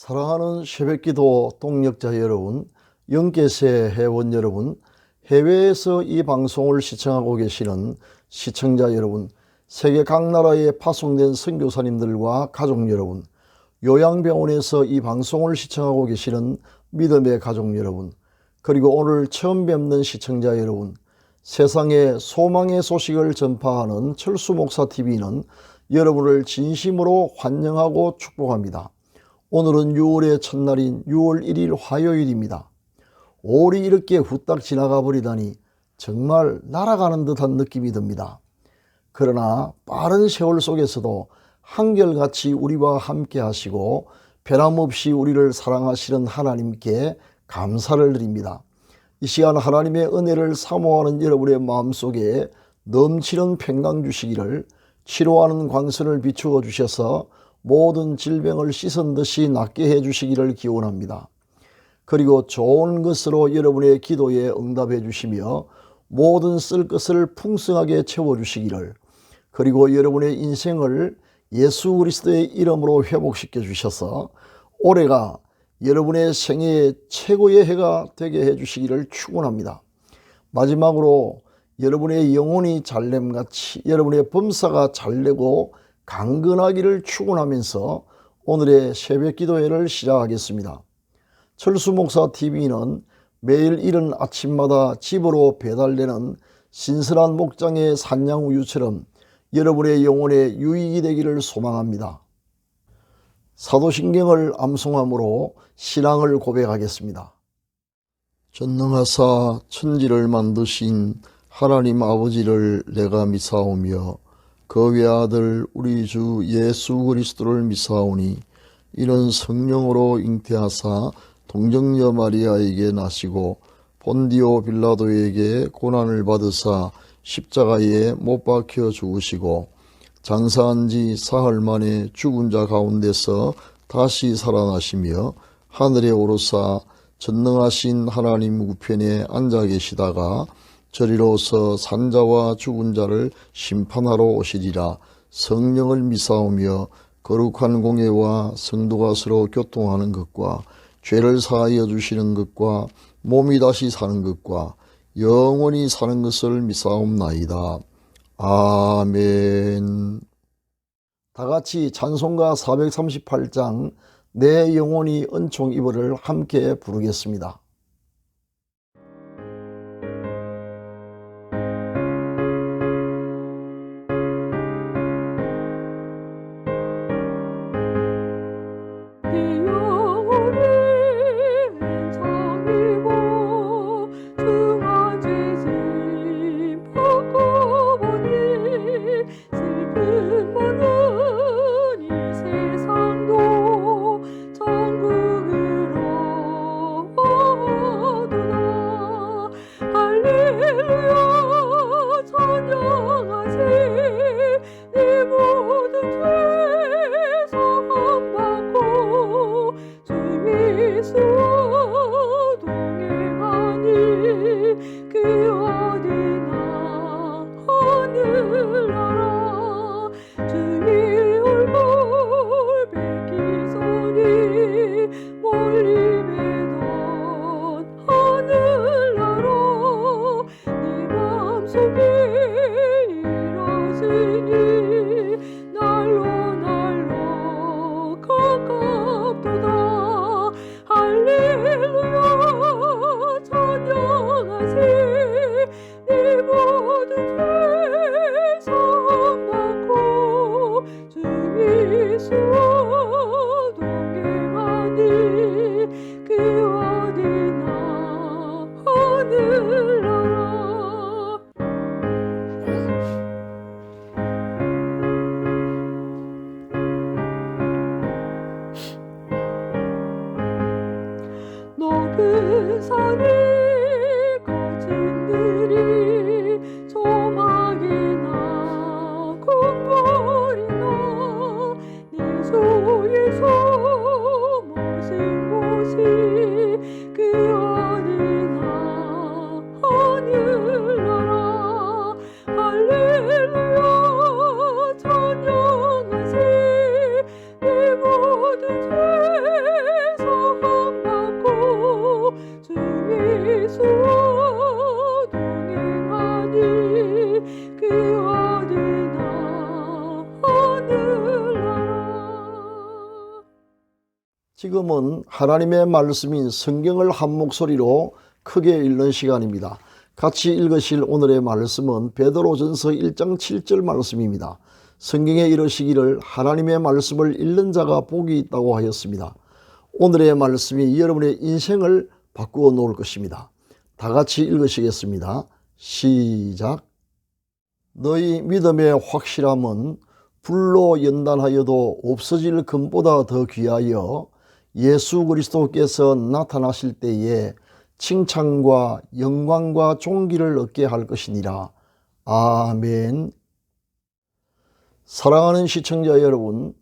사랑하는 새벽기도 동역자 여러분, 영계세 회원 여러분, 해외에서 이 방송을 시청하고 계시는 시청자 여러분, 세계 각 나라에 파송된 선교사님들과 가족 여러분, 요양병원에서 이 방송을 시청하고 계시는 믿음의 가족 여러분, 그리고 오늘 처음 뵙는 시청자 여러분, 세상에 소망의 소식을 전파하는 철수목사TV는 여러분을 진심으로 환영하고 축복합니다. 오늘은 6월의 첫날인 6월 1일 화요일입니다. 5월이 이렇게 후딱 지나가 버리다니 정말 날아가는 듯한 느낌이 듭니다. 그러나 빠른 세월 속에서도 한결같이 우리와 함께 하시고 변함없이 우리를 사랑하시는 하나님께 감사를 드립니다. 이 시간 하나님의 은혜를 사모하는 여러분의 마음속에 넘치는 평강 주시기를, 치료하는 광선을 비추어 주셔서 모든 질병을 씻은 듯이 낫게 해주시기를 기원합니다. 그리고 좋은 것으로 여러분의 기도에 응답해 주시며 모든 쓸 것을 풍성하게 채워주시기를, 그리고 여러분의 인생을 예수 그리스도의 이름으로 회복시켜 주셔서 올해가 여러분의 생애의 최고의 해가 되게 해주시기를 축원합니다. 마지막으로 여러분의 영혼이 잘됨같이 여러분의 범사가 잘되고 강건하기를 축원하면서 오늘의 새벽 기도회를 시작하겠습니다. 철수목사TV는 매일 이른 아침마다 집으로 배달되는 신선한 목장의 산양우유처럼 여러분의 영혼에 유익이 되기를 소망합니다. 사도신경을 암송함으로 신앙을 고백하겠습니다. 전능하사 천지를 만드신 하나님 아버지를 내가 믿사오며 그 외아들 우리 주 예수 그리스도를 믿사오니 이는 성령으로 잉태하사 동정녀 마리아에게 나시고 본디오 빌라도에게 고난을 받으사 십자가에 못 박혀 죽으시고 장사한 지 사흘 만에 죽은 자 가운데서 다시 살아나시며 하늘에 오르사 전능하신 하나님 우편에 앉아 계시다가 저리로서 산자와 죽은 자를 심판하러 오시리라. 성령을 믿사오며 거룩한 공예와 성도가 서로 교통하는 것과 죄를 사하여 주시는 것과 몸이 다시 사는 것과 영원히 사는 것을 믿사옵나이다. 아멘. 다같이 찬송가 438장 내 영혼이 은총 입으를 함께 부르겠습니다. 높은 산이 거친 들이 조막이나 궁궐이나 네 주에서 모신 곳이 그 어디나 하늘나라 할렐루야 찬양하세 내 모든 죄 지금은 하나님의 말씀인 성경을 한 목소리로 크게 읽는 시간입니다. 같이 읽으실 오늘의 말씀은 베드로전서 1장 7절 말씀입니다. 성경에 이르시기를 하나님의 말씀을 읽는 자가 복이 있다고 하였습니다. 오늘의 말씀이 여러분의 인생을 바꾸어 놓을 것입니다. 다 같이 읽으시겠습니다. 시작. 너희 믿음의 확실함은 불로 연단하여도 없어질 금보다 더 귀하여 예수 그리스도께서 나타나실 때에 칭찬과 영광과 존귀를 얻게 할 것이니라. 아멘. 사랑하는 시청자 여러분,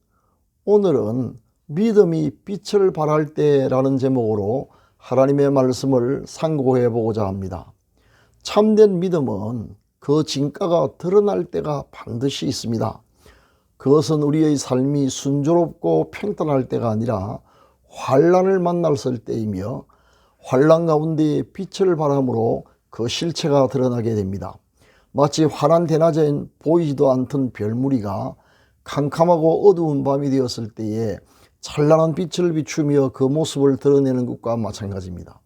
오늘은 믿음이 빛을 발할 때라는 제목으로 하나님의 말씀을 상고해 보고자 합니다. 참된 믿음은 그 진가가 드러날 때가 반드시 있습니다. 그것은 우리의 삶이 순조롭고 평탄할 때가 아니라 환난을 만났을 때이며 환난 가운데 빛을 발함으로 그 실체가 드러나게 됩니다. 마치 환한 대낮엔 보이지도 않던 별무리가 캄캄하고 어두운 밤이 되었을 때에 찬란한 빛을 비추며 그 모습을 드러내는 것과 마찬가지입니다.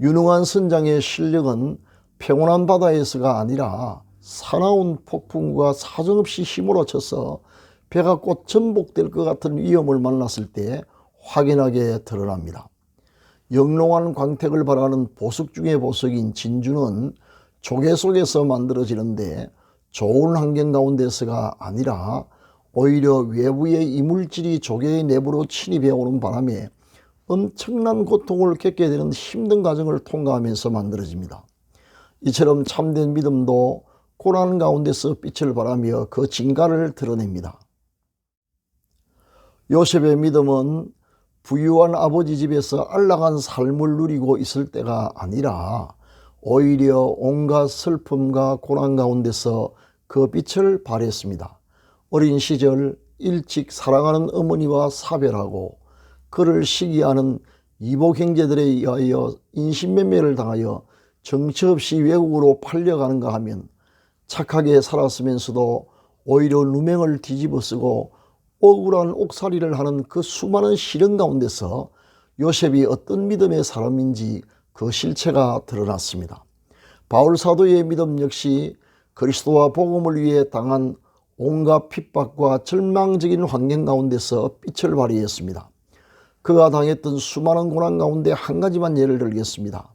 유능한 선장의 실력은 평온한 바다에서가 아니라 사나운 폭풍과 사정없이 휘몰아쳐서 배가 곧 전복될 것 같은 위험을 만났을 때 확연하게 드러납니다. 영롱한 광택을 발하는 보석 중의 보석인 진주는 조개 속에서 만들어지는데 좋은 환경 가운데서가 아니라 오히려 외부의 이물질이 조개의 내부로 침입해 오는 바람에 엄청난 고통을 겪게 되는 힘든 과정을 통과하면서 만들어집니다. 이처럼 참된 믿음도 고난 가운데서 빛을 발하며 그 진가를 드러냅니다. 요셉의 믿음은 부유한 아버지 집에서 안락한 삶을 누리고 있을 때가 아니라 오히려 온갖 슬픔과 고난 가운데서 그 빛을 발했습니다. 어린 시절 일찍 사랑하는 어머니와 사별하고 그를 시기하는 이복 형제들에 의하여 인신매매를 당하여 정처 없이 외국으로 팔려가는가 하면 착하게 살았으면서도 오히려 누명을 뒤집어쓰고 억울한 옥살이를 하는 그 수많은 시련 가운데서 요셉이 어떤 믿음의 사람인지 그 실체가 드러났습니다. 바울 사도의 믿음 역시 그리스도와 복음을 위해 당한 온갖 핍박과 절망적인 환경 가운데서 빛을 발휘했습니다. 그가 당했던 수많은 고난 가운데 한 가지만 예를 들겠습니다.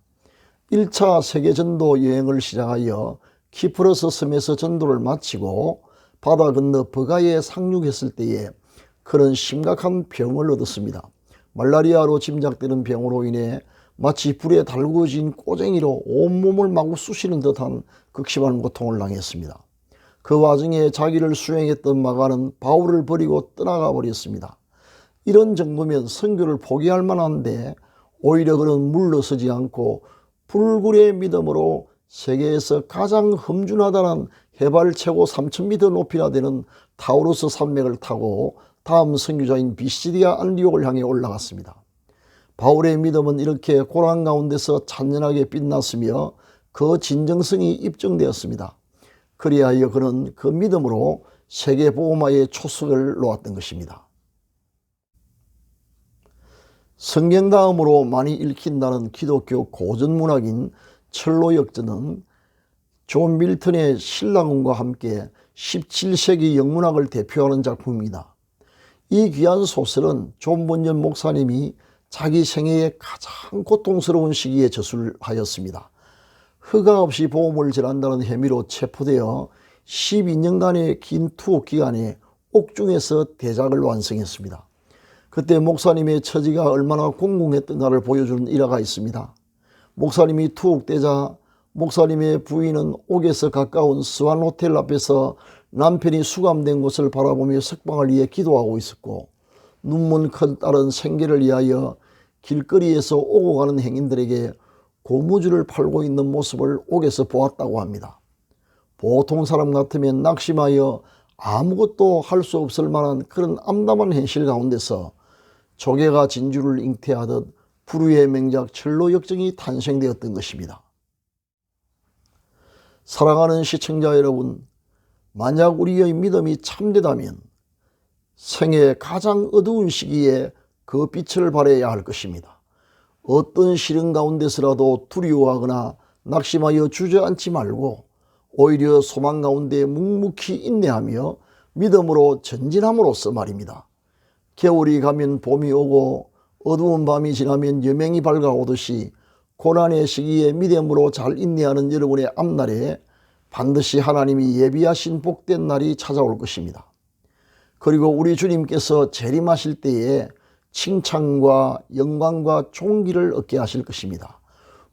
1차 세계전도 여행을 시작하여 키프러스 섬에서 전도를 마치고 바다 건너 버가에 상륙했을 때에 그는 심각한 병을 얻었습니다. 말라리아로 짐작되는 병으로 인해 마치 불에 달구어진 꼬쟁이로 온몸을 마구 쑤시는 듯한 극심한 고통을 당했습니다. 그 와중에 자기를 수행했던 마가는 바울을 버리고 떠나가 버렸습니다. 이런 정도면 선교를 포기할 만한데 오히려 그는 물러서지 않고 불굴의 믿음으로 세계에서 가장 험준하다는 해발 최고 3000m 높이나 되는 타우루스 산맥을 타고 다음 선교자인 비시디아 안디옥을 향해 올라갔습니다. 바울의 믿음은 이렇게 고난 가운데서 찬연하게 빛났으며 그 진정성이 입증되었습니다. 그리하여 그는 그 믿음으로 세계복음화의 초석을 놓았던 것입니다. 성경 다음으로 많이 읽힌다는 기독교 고전문학인 철로 역전은 존 밀턴의 신라군과 함께 17세기 영문학을 대표하는 작품입니다. 이 귀한 소설은 존 번전 목사님이 자기 생애의 가장 고통스러운 시기에 저술하였습니다. 허가 없이 복음을 전한다는 혐의로 체포되어 12년간의 긴 투옥 기간에 옥중에서 대작을 완성했습니다. 그때 목사님의 처지가 얼마나 공공했던가를 보여주는 일화가 있습니다. 목사님이 투옥되자 목사님의 부인은 옥에서 가까운 스완 호텔 앞에서 남편이 수감된 곳을 바라보며 석방을 위해 기도하고 있었고, 눈먼 큰 딸은 생계를 위하여 길거리에서 오고 가는 행인들에게 고무줄을 팔고 있는 모습을 옥에서 보았다고 합니다. 보통 사람 같으면 낙심하여 아무것도 할 수 없을 만한 그런 암담한 현실 가운데서 조개가 진주를 잉태하듯 불후의 명작 철로 역정이 탄생되었던 것입니다. 사랑하는 시청자 여러분, 만약 우리의 믿음이 참되다면 생애 가장 어두운 시기에 그 빛을 발해야 할 것입니다. 어떤 시련 가운데서라도 두려워하거나 낙심하여 주저앉지 말고 오히려 소망 가운데 묵묵히 인내하며 믿음으로 전진함으로써 말입니다. 겨울이 가면 봄이 오고 어두운 밤이 지나면 여명이 밝아오듯이 고난의 시기에 믿음으로 잘 인내하는 여러분의 앞날에 반드시 하나님이 예비하신 복된 날이 찾아올 것입니다. 그리고 우리 주님께서 재림하실 때에 칭찬과 영광과 존귀를 얻게 하실 것입니다.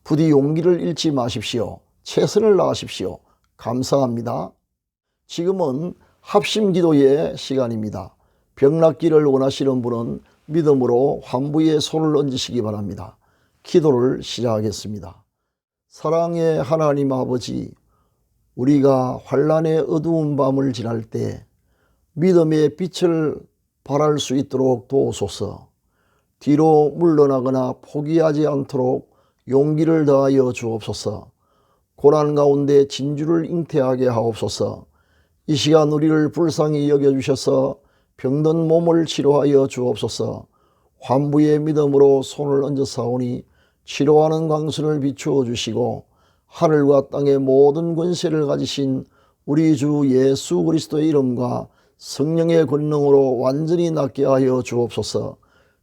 부디 용기를 잃지 마십시오. 최선을 다하십시오. 감사합니다. 지금은 합심기도의 시간입니다. 병 낫기를 원하시는 분은 믿음으로 환부에 손을 얹으시기 바랍니다. 기도를 시작하겠습니다. 사랑의 하나님 아버지, 우리가 환난의 어두운 밤을 지날 때 믿음의 빛을 발할 수 있도록 도우소서. 뒤로 물러나거나 포기하지 않도록 용기를 더하여 주옵소서. 고난 가운데 진주를 잉태하게 하옵소서. 이 시간 우리를 불쌍히 여겨주셔서 병든 몸을 치료하여 주옵소서. 환부의 믿음으로 손을 얹어사오니 치료하는 광선을 비추어 주시고 하늘과 땅의 모든 권세를 가지신 우리 주 예수 그리스도의 이름과 성령의 권능으로 완전히 낫게 하여 주옵소서.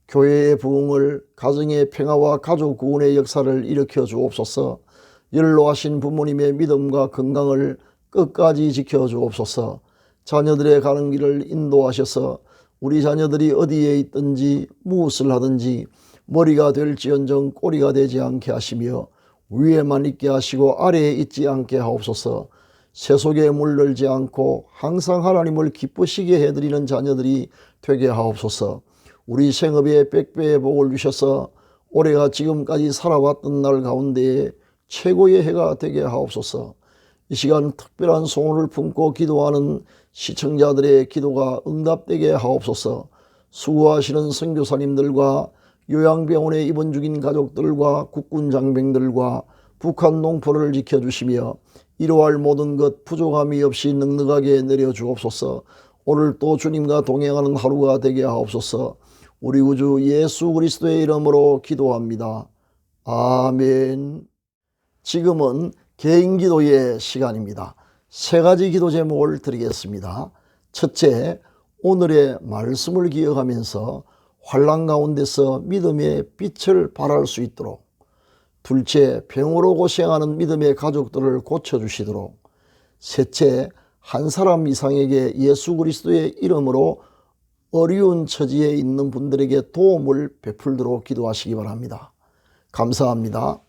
교회의 부흥을, 가정의 평화와 가족 구원의 역사를 일으켜 주옵소서. 연로하신 부모님의 믿음과 건강을 끝까지 지켜 주옵소서. 자녀들의 가는 길을 인도하셔서 우리 자녀들이 어디에 있든지 무엇을 하든지 머리가 될지언정 꼬리가 되지 않게 하시며 위에만 있게 하시고 아래에 있지 않게 하옵소서. 세속에 물들지 않고 항상 하나님을 기쁘시게 해드리는 자녀들이 되게 하옵소서. 우리 생업에 백배의 복을 주셔서 올해가 지금까지 살아왔던 날 가운데에 최고의 해가 되게 하옵소서. 이 시간 특별한 소원을 품고 기도하는 시청자들의 기도가 응답되게 하옵소서. 수고하시는 선교사님들과 요양병원에 입원 중인 가족들과 국군 장병들과 북한 농포를 지켜주시며 이루할 모든 것 부족함이 없이 넉넉하게 내려주옵소서. 오늘 또 주님과 동행하는 하루가 되게 하옵소서. 우리 구주 예수 그리스도의 이름으로 기도합니다. 아멘. 지금은 개인기도의 시간입니다. 세 가지 기도 제목을 드리겠습니다. 첫째, 오늘의 말씀을 기억하면서 환난 가운데서 믿음의 빛을 발할 수 있도록. 둘째, 병으로 고생하는 믿음의 가족들을 고쳐주시도록. 셋째, 한 사람 이상에게 예수 그리스도의 이름으로 어려운 처지에 있는 분들에게 도움을 베풀도록 기도하시기 바랍니다. 감사합니다.